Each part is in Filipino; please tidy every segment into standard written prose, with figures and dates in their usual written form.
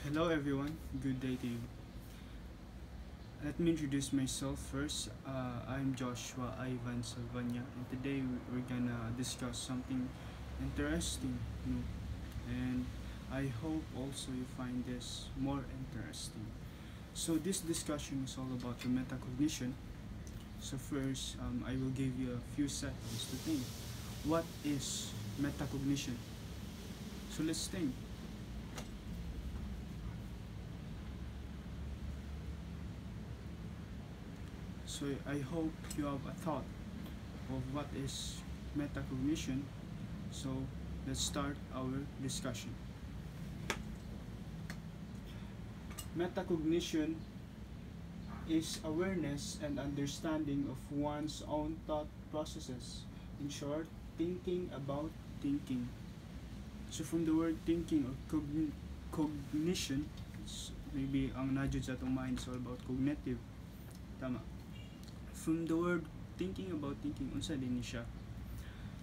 Hello everyone, good day to you. Let me introduce myself first. I'm Joshua Ivan Salvania, and today we're gonna discuss something interesting, and I hope also you find this more interesting. So this discussion is all about the metacognition. So first, I will give you a few seconds to think. What is metacognition? So let's think. So I hope you have a thought of what is metacognition. So let's start our discussion. Metacognition is awareness and understanding of one's own thought processes. In short, thinking about thinking. So from the word thinking or cognition, maybe ang nadyo sa atong mind is all about cognitive. Tama. From the word thinking about thinking, unsa din ni siya?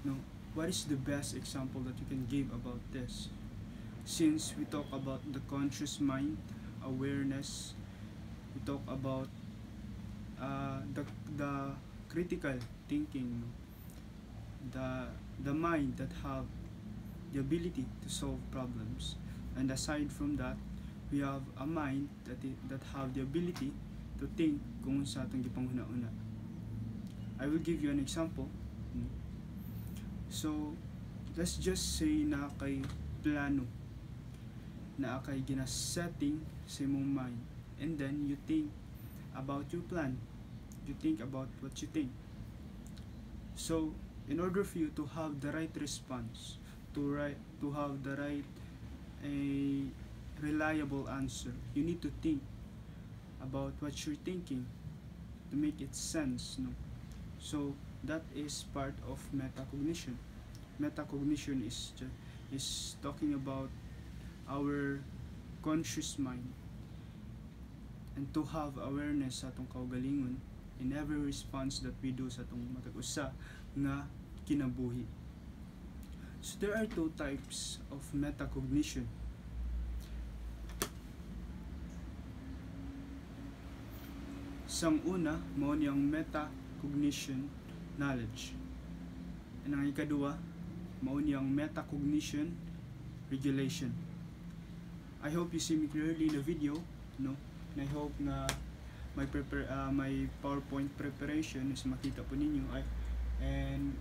No, what is the best example that you can give about this? Since we talk about the conscious mind, awareness, we talk about the critical thinking, the mind that have the ability to solve problems, and aside from that, we have a mind that have the ability to think kung sa atong gipanghuna-una. I will give you an example. So, let's just say na kay plano, na kay gina-setting sa imong mind, and then you think about your plan. You think about what you think. So, in order for you to have the right response, to have the right reliable answer, you need to think about what you're thinking to make it sense, no? So that is part of metacognition. Metacognition is talking about our conscious mind, and to have awareness sa atong kaugalingon in every response that we do sa atong matag usa nga kinabuhi. So there are two types of metacognition. Sang una, mao niyang metacognition knowledge. And ang ikadua, mao niyang metacognition regulation. I hope you see me clearly in the video, no? And I hope na my PowerPoint preparation is makita po ninyo. And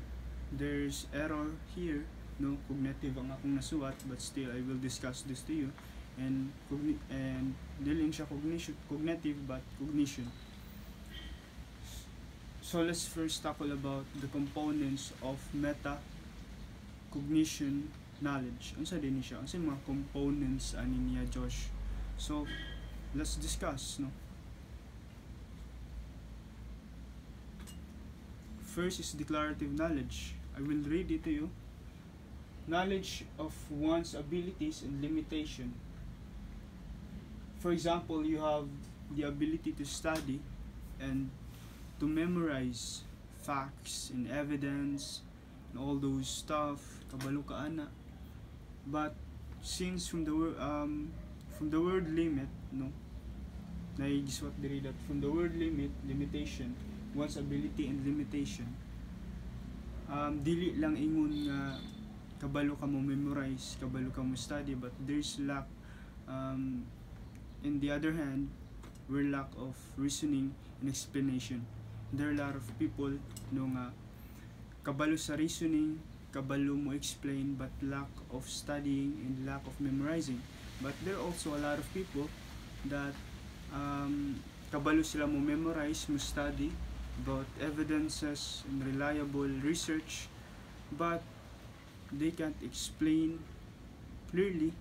there's error here, no? Cognitive ang akong nasuwat, but still I will discuss this to you. And dili siya cognitive but cognition. So let's first tackle about the components of metacognition knowledge. Unsa din ni siya? Unsa mga components ani niya, Josh? So let's discuss, no? First is declarative knowledge. I will read it to you. Knowledge of one's abilities and limitation. For example, you have the ability to study and to memorize facts and evidence and all those stuff, kabalo ka ana. But since from the word limit, no, naigiswat diri that from the word limitation, one's ability and limitation, dili lang ingon nga kabalo ka mo memorize, kabalo ka mo study, but there's lack, in the other hand, we're lack of reasoning and explanation. There are a lot of people nga kabalo sa reasoning, kabalo mo explain, but lack of studying and lack of memorizing. But there are also a lot of people that kabalo sila mo memorize, mo study about evidences and reliable research, but they can't explain clearly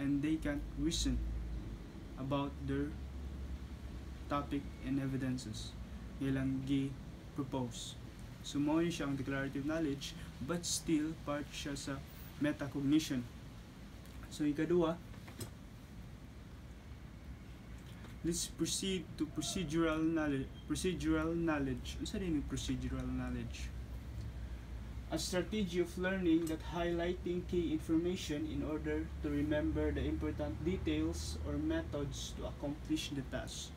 and they can't reason about their topic and evidences ilang gi-propose. So mao siya ang declarative knowledge, but still part siya sa metacognition. So ikadua, let's proceed to procedural knowledge. Unsa din yung procedural knowledge? a strategy of learning that highlighting key information in order to remember the important details or methods to accomplish the task.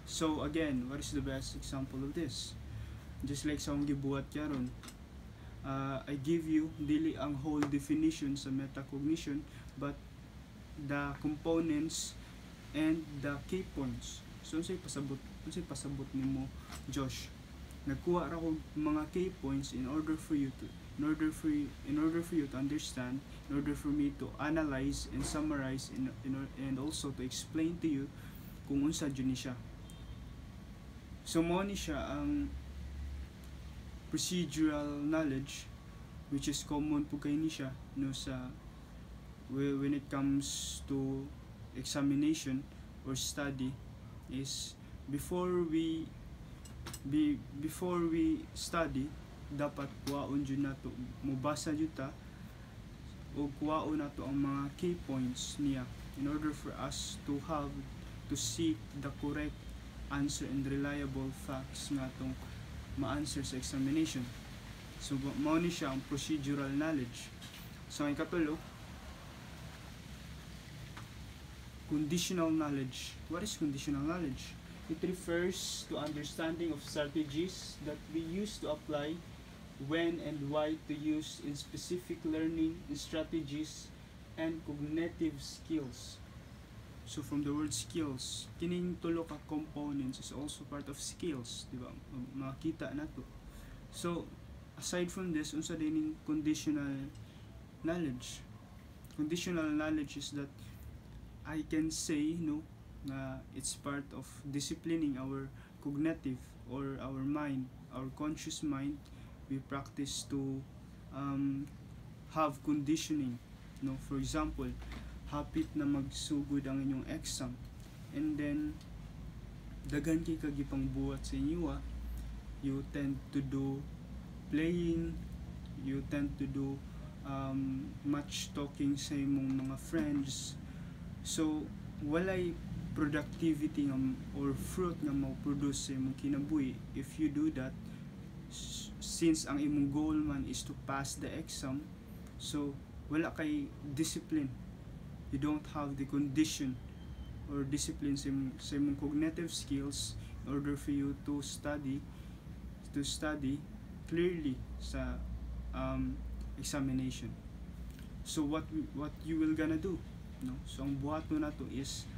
So again, what is the best example of this? Just like sa akong gibuhat karon, I give you dili ang whole definition sa metacognition, but the components and the key points. So unsay pasabot nimo, Josh? Nagkuha ra ko mga key points in order for you to understand, in order for me to analyze and summarize and also to explain to you kung unsa jud ni siya. So mo ni siya ang procedural knowledge, which is common po kay ni siya no sa when it comes to examination or study, is before we study, dapat kuwaon jud nato, mubasa jud ta o kuwaon nato ang mga key points niya in order for us to seek the correct answer and reliable facts nga atong ma-answer sa examination. So mao ni siya ang procedural knowledge. So ang ikatulo, conditional knowledge. What is conditional knowledge? It refers to understanding of strategies that we use to apply when and why to use in specific learning strategies and cognitive skills. So from the word skills, kining tulo ka components is also part of skills, di ba? Makita nato. So aside from this, unsa dining conditional knowledge? Conditional knowledge is that I can say na it's part of disciplining our cognitive or our mind, our conscious mind. We practice to have conditioning. For example, hapit na magsugod ang inyong exam, and then daghan kay kagipang buhat sa inyo, you tend to do playing, you tend to do much talking sa imong mga friends. So walay productivity or fruit nga ma-produce sa imong kinabuhi if you do that, since ang imong goal man is to pass the exam. So wala kay discipline, you don't have the condition or discipline sa imong cognitive skills in order for you to study clearly sa examination. So what you will gonna do, so ang buhaton nato is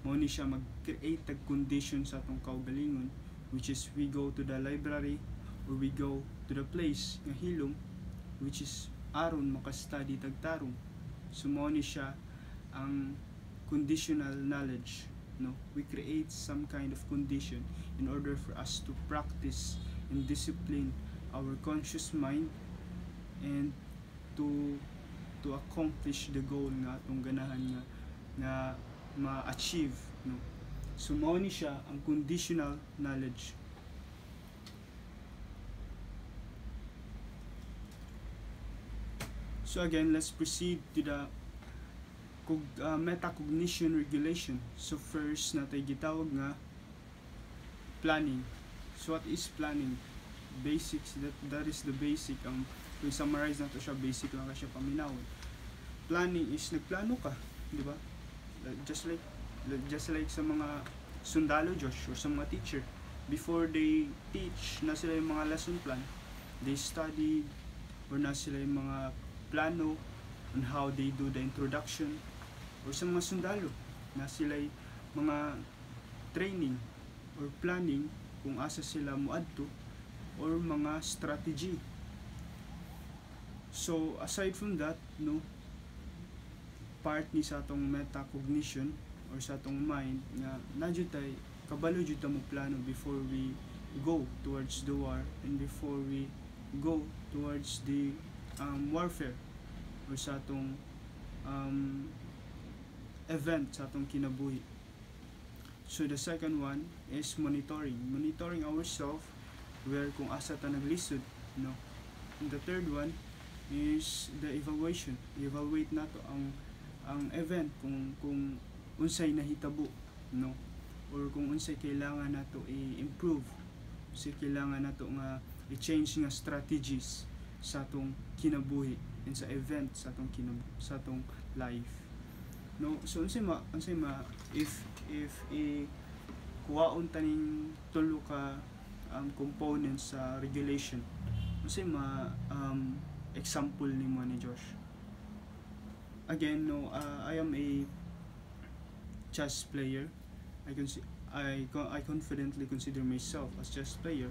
mo ni siya mag-create tag condition sa atong kaugalingon, which is we go to the library or we go to the place nga hilom, which is aron maka-study tag tarong. So mo ni siya ang conditional knowledge. We create some kind of condition in order for us to practice and discipline our conscious mind and to accomplish the goal nga atong ganahan nga ma-achieve. So mao ni siya ang conditional knowledge. So again, let's proceed to the metacognition regulation. So first natay gitawag nga planning. So what is planning? Basics, that is the basic. Ang kung summarize nato siya, basic lang siya paminawon. Planning is nagplano ka, di ba? Just like sa mga sundalo, Josh, or sa mga teacher, before they teach, na sila yung mga lesson plan, they study, or na sila yung mga plano on how they do the introduction. Or sa mga sundalo, na sila yung mga training or planning kung asa sila muadto, or mga strategy. So aside from that, part ni sa atong metacognition or sa atong mind nga nadyo tay kabalo jud ta mo plano before we go towards the war and before we go towards the warfare or sa atong event sa atong kinabuhi. So the second one is monitoring ourselves where kung asa ta naglisod, and the third one is the evaluate nato ang event kung unsay nahitabo, or kung unsay kailangan nato i-improve. si kailangan nato nga i-change nga strategies sa atong kinabuhi and sa event sa atong life, no? So unsay ma if kuwaon taning tulo ka components sa regulation, unsay example nimo ni Josh? Again, no, I am a chess player. I confidently consider myself as chess player.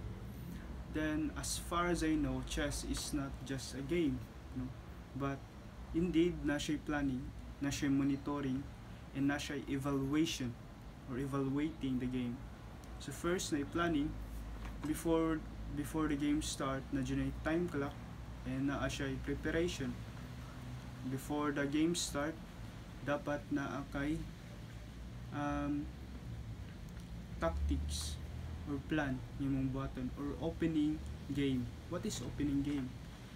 Then, as far as I know, chess is not just a game, no, but indeed na siya planning, na siya monitoring, and na siya evaluation or evaluating the game. So first na planning before the game start, na dyan ay time clock, and na siya preparation. Before the game start, dapat na kay tactics or plan yung mong buhaton, or opening game. What is opening game?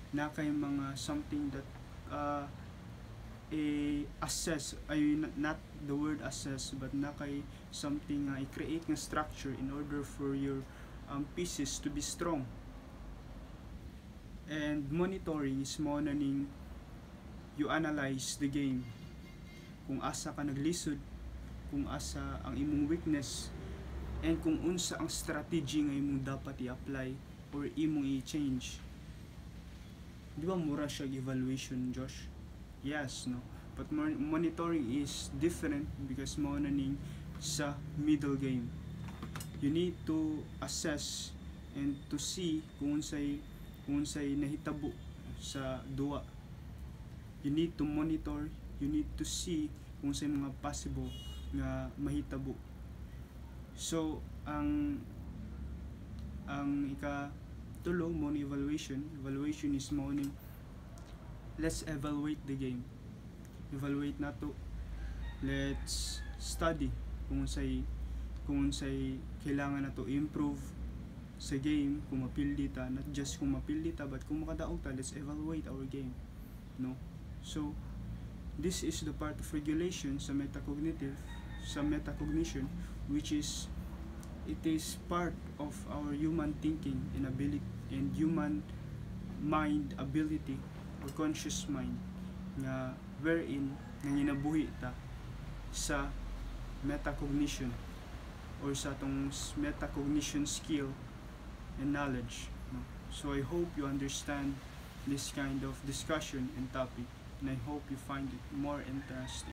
Na kay mga something that assess, not the word assess, but na kay something i-create ng structure in order for your pieces to be strong. And monitoring is mo na ning you analyze the game, kung asa ka naglisod, kung asa ang imong weakness, and kung unsa ang strategy nga imong dapat i-apply or imong i-change. Di ba mura siya evaluation, Josh? Yes, no? But monitoring is different because mo na ning sa middle game. You need to assess and to see kung unsay nahitabo sa duwa. You need to monitor, you need to see kung sa mga possible nga mahitabo. So, ang ikatulo mo ni evaluation is mo ni let's evaluate the game. Evaluate nato. Let's study kung unsay kailangan nato improve sa game, kung mapildi ta, not just kung mapildi ta, but kung makadaog ta, let's evaluate our game, no? So, this is the part of regulation sa metacognition, which is, it is part of our human thinking and ability, and human mind ability, or conscious mind, nga wherein nanginabuhi ta sa metacognition, or sa atong metacognition skill and knowledge, no? So I hope you understand this kind of discussion and topic, and I hope you find it more interesting.